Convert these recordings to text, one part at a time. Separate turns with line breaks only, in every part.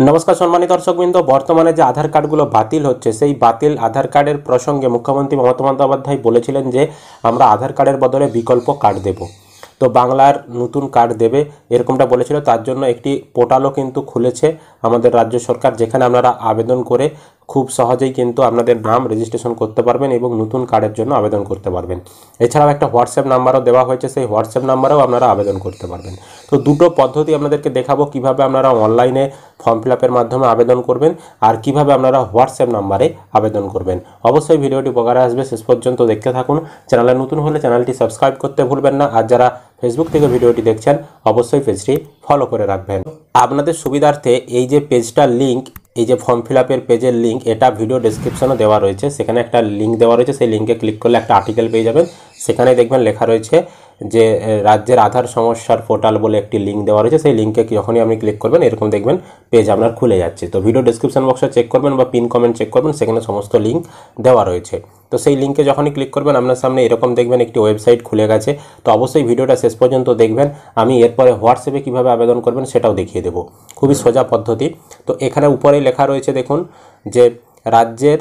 নমস্কার সম্মানিত দর্শকবৃন্দ, বর্তমানে যে আধার কার্ডগুলো বাতিল হচ্ছে সেই বাতিল আধার কার্ডের প্রসঙ্গে মুখ্যমন্ত্রী মমতা বন্দ্যোপাধ্যায় বলেছিলেন যে আমরা আধার কার্ডের বদলে বিকল্প কার্ড দেব। তো বাংলার নতুন কার্ড দেবে এরকমটা বলেছিল। তার জন্য একটি পোর্টালও কিন্তু খুলেছে আমাদের রাজ্য সরকার, যেখানে আপনারা আবেদন করে খুব সহজেই কিন্তু আপনাদের নাম রেজিস্ট্রেশন করতে পারবেন এবং নতুন কার্ডের জন্য আবেদন করতে পারবেন। এছাড়াও একটা হোয়াটসঅ্যাপ নাম্বারও দেওয়া হয়েছে, সেই হোয়াটসঅ্যাপ নাম্বারেও আপনারা আবেদন করতে পারবেন। তো দুটো পদ্ধতি আপনাদেরকে দেখাবো কিভাবে আপনারা অনলাইনে ফর্ম ফিল আপের মাধ্যমে আবেদন করবেন আর কিভাবে আপনারা হোয়াটসঅ্যাপ নাম্বারে আবেদন করবেন। অবশ্যই ভিডিওটি উপকারে আসবে, শেষ পর্যন্ত দেখতে থাকুন। চ্যানেলে নতুন হলে চ্যানেলটি সাবস্ক্রাইব করতে ভুলবেন না, আর যারা ফেসবুক থেকে ভিডিওটি দেখছেন অবশ্যই পেজটি ফলো করে রাখবেন। আপনাদের সুবিধার্থে এই যে পেজটার লিঙ্ক, এই যে ফর্ম ফিল আপের পেজের লিঙ্ক, এটা ভিডিও ডেসক্রিপশনে দেওয়া রয়েছে। সেখানে একটা লিঙ্ক দেওয়া রয়েছে, সেই লিঙ্কে ক্লিক করলে একটা আর্টিকেল পেয়ে যাবেন। সেখানে দেখবেন লেখা রয়েছে যে রাজ্যের আধার সমস্যার পোর্টাল বলে একটি লিঙ্ক দেওয়া রয়েছে। সেই লিঙ্কে যখনই আপনি ক্লিক করবেন এরকম দেখবেন পেজ আপনার খুলে যাচ্ছে। তো ভিডিও ডেসক্রিপশন বক্সে চেক করবেন বা পিন কমেন্ট চেক করবেন, সেখানে সমস্ত লিঙ্ক দেওয়া রয়েছে। তো সেই লিঙ্কে যখনই ক্লিক করবেন আপনার সামনে এরকম দেখবেন একটি ওয়েবসাইট খুলে গেছে। তো অবশ্যই ভিডিওটা শেষ পর্যন্ত দেখবেন। আমি এরপরে হোয়াটসঅ্যাপে কীভাবে আবেদন করবেন সেটাও দেখিয়ে দেবো, খুবই সোজা পদ্ধতি। তো এখানে উপরেই লেখা রয়েছে দেখুন যে রাজ্যের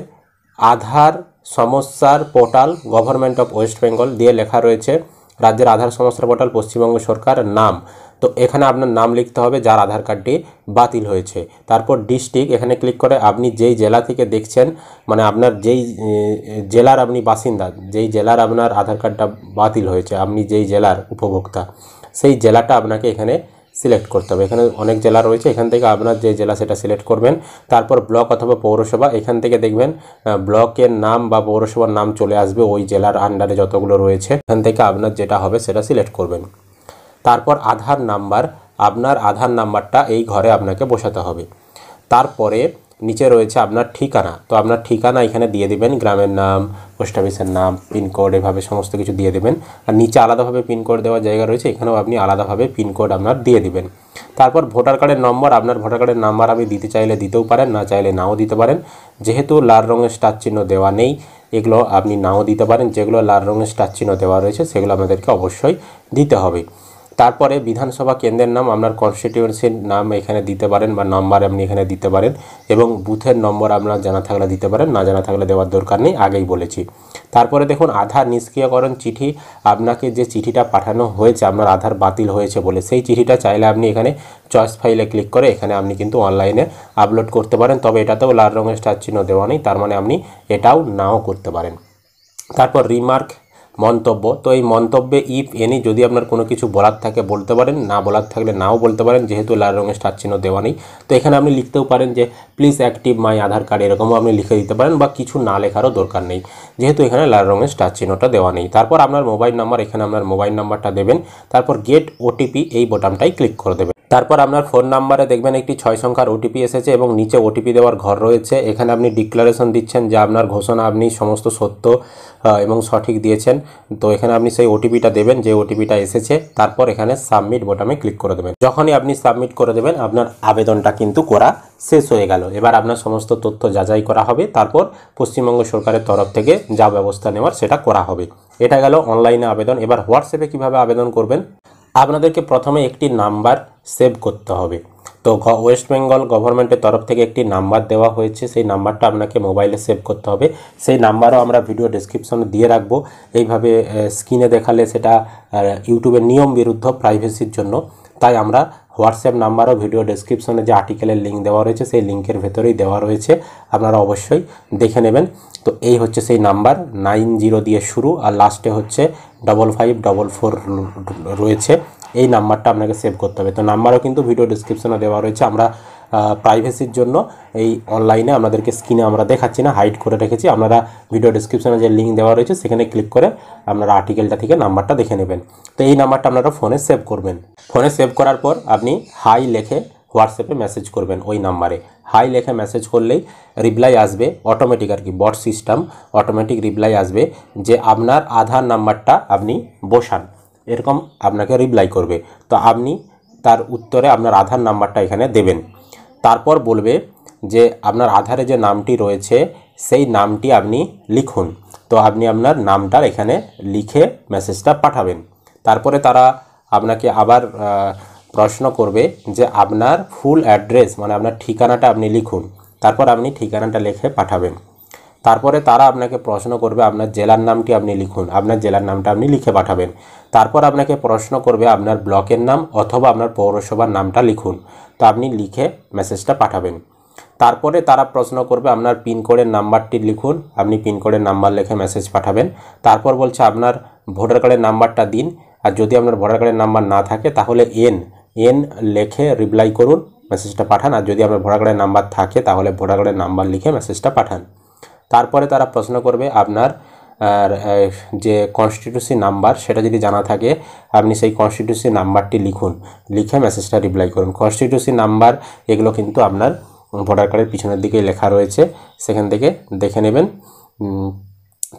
আধার সমস্যার portal government of West Bengal দিয়ে লেখা রয়েছে রাজ্যের আধার সমস্যার পোর্টাল পশ্চিমবঙ্গ সরকার নাম। তো এখানে আপনার নাম লিখতে হবে যার আধার কার্ডটি বাতিল হয়েছে। তারপর ডিস্ট্রিক্ট, এখানে ক্লিক করে আপনি যেই জেলা থেকে দেখছেন, মানে আপনার যেই জেলার আপনি বাসিন্দা, যেই জেলার আপনার আধার কার্ডটা বাতিল হয়েছে, আপনি যেই জেলার উপভোক্তা সেই জেলাটা আপনাকে এখানে সিলেক্ট করতে হবে। এখানে অনেক জেলা রয়েছে, এখান থেকে আপনার যে জেলা সেটা সিলেক্ট করবেন। তারপর ব্লক অথবা পৌরসভা, এখান থেকে দেখবেন ব্লকের নাম বা পৌরসভার নাম চলে আসবে ওই জেলার আন্ডারে যতগুলো রয়েছে। এখান থেকে আপনার যেটা হবে সেটা সিলেক্ট করবেন। তারপর আধার নাম্বার, আপনার আধার নাম্বারটা এই ঘরে আপনাকে বসাতে হবে। তারপরে নিচে রয়েছে আপনার ঠিকানা। তো আপনার ঠিকানা এখানে দিয়ে দিবেন, গ্রামের নাম, পোস্ট অফিসের নাম, পিনকোড, এভাবে সমস্ত কিছু দিয়ে দেবেন। আর নিচে আলাদাভাবে পিনকোড দেওয়ার জায়গা রয়েছে, এখানেও আপনি আলাদাভাবে পিনকোড আপনার দিয়ে দিবেন। তারপর ভোটার কার্ডের নম্বর, আপনার ভোটার কার্ডের নাম্বার আপনি দিতে চাইলে দিতেও পারেন, না চাইলে নাও দিতে পারেন। যেহেতু লাল রঙের স্টার চিহ্ন দেওয়া নেই, এগুলো আপনি নাও দিতে পারেন। যেগুলো লাল রঙের স্টার চিহ্ন দেওয়া রয়েছে সেগুলো আমাদেরকে অবশ্যই দিতে হবে। তারপরে বিধানসভা কেন্দ্রের নাম, আপনার কনস্টিটিউয়েন্সির নাম এখানে দিতে পারেন বা নম্বর আপনি এখানে দিতে পারেন, এবং বুথের নম্বর আপনার জানা থাকলে দিতে পারেন, না জানা থাকলে দেওয়ার দরকার নেই, আগেই বলেছি। তারপরে দেখুন আধার নিষ্ক্রিয়করণ চিঠি, আপনাকে যে চিঠিটা পাঠানো হয়েছে আপনার আধার বাতিল হয়েছে বলে, সেই চিঠিটা চাইলে আপনি এখানে চয়েস ফাইলে ক্লিক করে এখানে আপনি কিন্তু অনলাইনে আপলোড করতে পারেন। তবে এটাতেও লাল রঙের স্টার চিহ্ন দেওয়া নেই, তার মানে আপনি এটাও নাও করতে পারেন। তারপর রিমার্ক, মন্তব্য। তো এই মন্তব্যে ইফ এনি যদি আপনার কোনো কিছু বলার থাকে বলতে পারেন, না বলার থাকলে নাও বলতে পারেন, যেহেতু লাল রঙের স্টার চিহ্ন দেওয়া নেই। তো এখানে আপনি লিখতেও পারেন যে please active my Aadhaar card, এরকমও আপনি লিখে দিতে পারেন, বা কিছু না লেখারও দরকার নেই, যেহেতু এখানে লাল রঙের স্টার চিহ্নটা দেওয়া নেই। তারপর আপনার মোবাইল নাম্বার, এখানে আপনার মোবাইল নাম্বারটা দেবেন। তারপর গেট ওটিপি, এই বোতামটাই ক্লিক করে দেবেন। তারপর আপনার ফোন নাম্বারে দেখবেন একটি 6 সংখ্যার ওটিপি এসেছে এবং নিচে ওটিপি দেওয়ার ঘর রয়েছে। এখানে আপনি ডিক্লারেশন দিচ্ছেন যে আপনার ঘোষণা আপনি সমস্ত সত্য এবং সঠিক দিয়েছেন। তো এখানে আপনি সেই ওটিপিটা দেবেন যে ওটিপিটা এসেছে। তারপর এখানে সাবমিট বোতামে ক্লিক করে দেবেন। যখনই আপনি সাবমিট করে দেবেন আপনার আবেদনটা কিন্তু করা শেষ হয়ে গেল। এবার আপনার সমস্ত তথ্য যাচাই করা হবে, তারপর পশ্চিমবঙ্গ সরকারের তরফ থেকে যা ব্যবস্থা নেওয়ার সেটা করা হবে। এটা গেল অনলাইনে আবেদন। এবার হোয়াটসঅ্যাপে কিভাবে আবেদন করবেন, আপনাদেরকে প্রথমে একটি নাম্বার সেভ করতে হবে। তো ওয়েস্ট বেঙ্গল গভর্নমেন্টের তরফ থেকে একটি নাম্বার দেওয়া হয়েছে, সেই নাম্বারটা আপনাকে মোবাইলে সেভ করতে হবে। সেই নাম্বারও আমরা ভিডিও ডেসক্রিপশনে দিয়ে রাখবো। এইভাবে স্ক্রিনে দেখালে সেটা ইউটিউবের নিয়ম বিরুদ্ধ, প্রাইভেসির জন্য। তাই আমরা হোয়াটসঅ্যাপ নাম্বারও ভিডিও ডেসক্রিপশনে যে আর্টিকেলের লিঙ্ক দেওয়া রয়েছে সেই লিঙ্কের ভেতরেই দেওয়া রয়েছে, আপনারা অবশ্যই দেখে নেবেন। তো এই হচ্ছে সেই নাম্বার, 90 দিয়ে শুরু আর লাস্টে হচ্ছে 5544 রয়েছে। এই নাম্বারটা আপনাকে সেভ করতে হবে। তো নাম্বারও কিন্তু ভিডিও ডেসক্রিপশনে দেওয়া রয়েছে। আমরা প্রাইভেসির জন্য এই অনলাইনে আপনাদেরকে স্ক্রিনে আমরা দেখাচ্ছি না, হাইড করে রেখেছি। আপনারা ভিডিও ডেসক্রিপশনে যে লিঙ্ক দেওয়া রয়েছে সেখানে ক্লিক করে আপনারা আর্টিকেলটা থেকে নাম্বারটা দেখে নেবেন। তো এই নাম্বারটা আপনারা ফোনে সেভ করবেন। ফোনে সেভ করার পর আপনি হাই লিখে হোয়াটসঅ্যাপে মেসেজ করবেন। ওই নাম্বারে হাই লিখে মেসেজ করলেই রিপ্লাই আসবে অটোমেটিক, আর কি বট সিস্টেম অটোমেটিক রিপ্লাই আসবে যে আপনার আধার নাম্বারটা আপনি বসান, এরকম আপনাকে রিপ্লাই করবে। তো আপনি তার উত্তরে আপনার আধার নাম্বারটা এখানে দেবেন। তারপর বলবে যে আপনার আধারে যে নামটি রয়েছে সেই নামটি আপনি লিখুন। তো আপনি আপনার নামটা এখানে লিখে মেসেজটা পাঠাবেন। তারপরে তারা আপনাকে আবার প্রশ্ন করবে যে আপনার ফুল অ্যাড্রেস মানে আপনার ঠিকানাটা আপনি লিখুন। তারপর আপনি ঠিকানাটা লিখে পাঠাবেন। তারপরে তারা আপনাকে প্রশ্ন করবে আপনার জেলার নামটি আপনি লিখুন, আপনার জেলার নামটা আপনি লিখে পাঠাবেন। তারপর আপনাকে প্রশ্ন করবে আপনার ব্লকের নাম অথবা আপনার পৌরসভার নামটা লিখুন, তো আপনি লিখে মেসেজটা পাঠাবেন। তারপরে তারা প্রশ্ন করবে আপনার পিনকোডের নাম্বারটি লিখুন, আপনি পিনকোডের নাম্বার লিখে মেসেজ পাঠাবেন। তারপর বলছে আপনার ভোটার কার্ডের নাম্বারটা দিন, আর যদি আপনার ভোটার কার্ডের নাম্বার না থাকে তাহলে এন লিখে রিপ্লাই করুন, মেসেজটা পাঠান। আর যদি আপনার ভোটার কার্ডের নাম্বার থাকে তাহলে ভোটার কার্ডের নাম্বার লিখে মেসেজটা পাঠান। তারপরে তারা প্রশ্ন করবে আপনার যে কনস্টিটিউশি নাম্বার সেটা যদি জানা থাকে আপনি সেই কনস্টিটিউশি নাম্বারটি লিখুন, লিখে মেসেজটা রিপ্লাই করুন। কনস্টিটিউশি নাম্বার এগুলো কিন্তু আপনার ভোটার কার্ডের পিছনের দিকেই লেখা রয়েছে, সেখান থেকে দেখে নেবেন।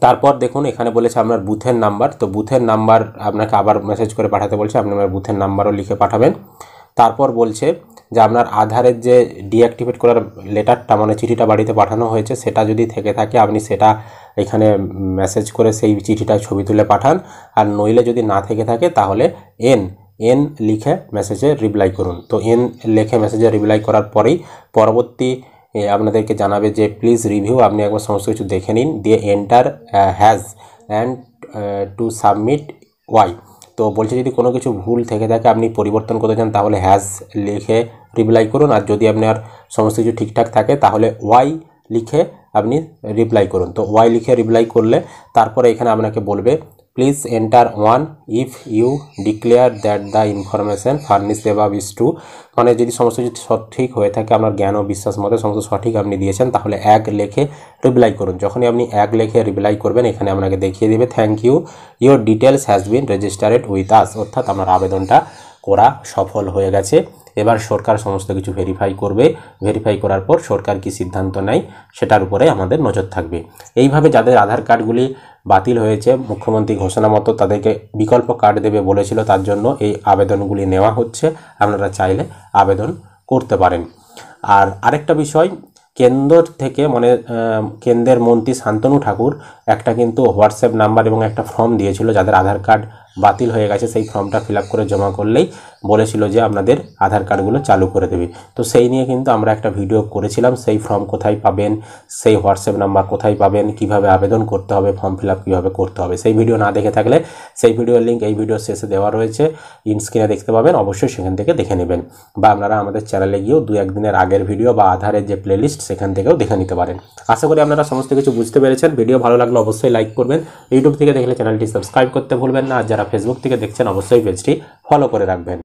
তারপর দেখুন এখানে বলেছে আপনার বুথের নাম্বার, তো বুথের নাম্বার আপনাকে আবার মেসেজ করে পাঠাতে বলছে, আপনি আপনার বুথের নাম্বারও লিখে পাঠাবেন। তারপর বলছে যে আপনার আধারের যে ডিঅ্যাক্টিভেট করার লেটারটা মানে চিঠিটা বাড়িতে পাঠানো হয়েছে সেটা যদি থেকে থাকে আপনি সেটা এখানে মেসেজ করে সেই চিঠিটা ছবি তুলে পাঠান। আর নইলে যদি না থেকে থাকে তাহলে এন লিখে মেসেজে রিপ্লাই করুন। তো এন লিখে মেসেজে রিপ্লাই করার পরেই পরবর্তী আপনাদেরকে জানাবে যে প্লিজ রিভিউ, আপনি একবার সমস্ত কিছু দেখে নিন, দিয়ে enter has and to submit y. তো বলছে যদি কোনো কিছু ভুল থেকে থাকে আপনি পরিবর্তন করতে চান তাহলে হ্যাজ লিখে রিপ্লাই করুন, আর যদি আপনার সমস্ত কিছু ঠিকঠাক থাকে তাহলে ওয়াই লিখে আপনি রিপ্লাই করুন। তো ওয়াই লিখে রিপ্লাই করলে তারপরে এখানে আপনাকে বলবে please enter 1 if you declare that the information furnish above is true, মানে যদি সমস্ত কিছু সঠিক হয়ে থাকে আপনার জ্ঞান ও বিশ্বাস মতে সমস্ত সঠিক আপনি দিয়েছেন তাহলে 1 লিখে রিপ্লাই করুন। যখনই আপনি 1 লিখে রিপ্লাই করবেন এখানে আপনাকে দেখিয়ে দেবে thank you your details has been registered with us, অর্থাৎ আপনার আবেদনটা করা সফল হয়ে গেছে। এবার সরকার সমস্ত কিছু ভেরিফাই করবে, ভেরিফাই করার পর সরকার কি সিদ্ধান্ত নেয় সেটার উপরে আমাদের নজর থাকবে। এইভাবে যাদের আধার কার্ডগুলি বাতিল হয়েছে মুখ্যমন্ত্রী ঘোষণা মতো তাদেরকে বিকল্প কার্ড দেবে বলেছিল, তার জন্য এই আবেদনগুলি নেওয়া হচ্ছে, আপনারা চাইলে আবেদন করতে পারেন। আর আরেকটা বিষয়, কেন্দ্র থেকে মানে কেন্দ্রের মন্ত্রী শান্তনু ঠাকুর একটা কিন্তু হোয়াটসঅ্যাপ নাম্বার এবং একটা ফর্ম দিয়েছিল যাদের আধার কার্ড বাতিল হয়ে গেছে, সেই ফর্মটা ফিল আপ করে জমা করলেই বলেছিল যে আপনাদের আধার কার্ডগুলো চালু করে দেবে। তো সেই নিয়ে কিন্তু আমরা একটা ভিডিও করেছিলাম, সেই ফর্ম কোথায় পাবেন, সেই হোয়াটসঅ্যাপ নাম্বার কোথায় পাবেন, কিভাবে আবেদন করতে হবে, ফর্ম ফিল আপ কীভাবে করতে হবে, সেই ভিডিও না দেখে থাকলে সেই ভিডিওর লিঙ্ক এই ভিডিওর শেষে দেওয়া রয়েছে, স্ক্রিনে দেখতে পাবেন, অবশ্যই সেখান থেকে দেখে নেবেন। বা আপনারা আমাদের চ্যানেলে গিয়েও 2-1 দিনের আগের ভিডিও বা আধারের যে প্লেলিস্ট সেখান থেকেও দেখে নিতে পারেন। আশা করি আপনারা সমস্ত কিছু বুঝতে পেরেছেন। ভিডিও ভালো লাগলে অবশ্যই লাইক করবেন, ইউটিউব থেকে দেখলে চ্যানেলটি সাবস্ক্রাইব করতে ভুলবেন না, আর যারা ফেসবুক থেকে দেখছেন অবশ্যই পেজটি ফলো করে রাখবেন।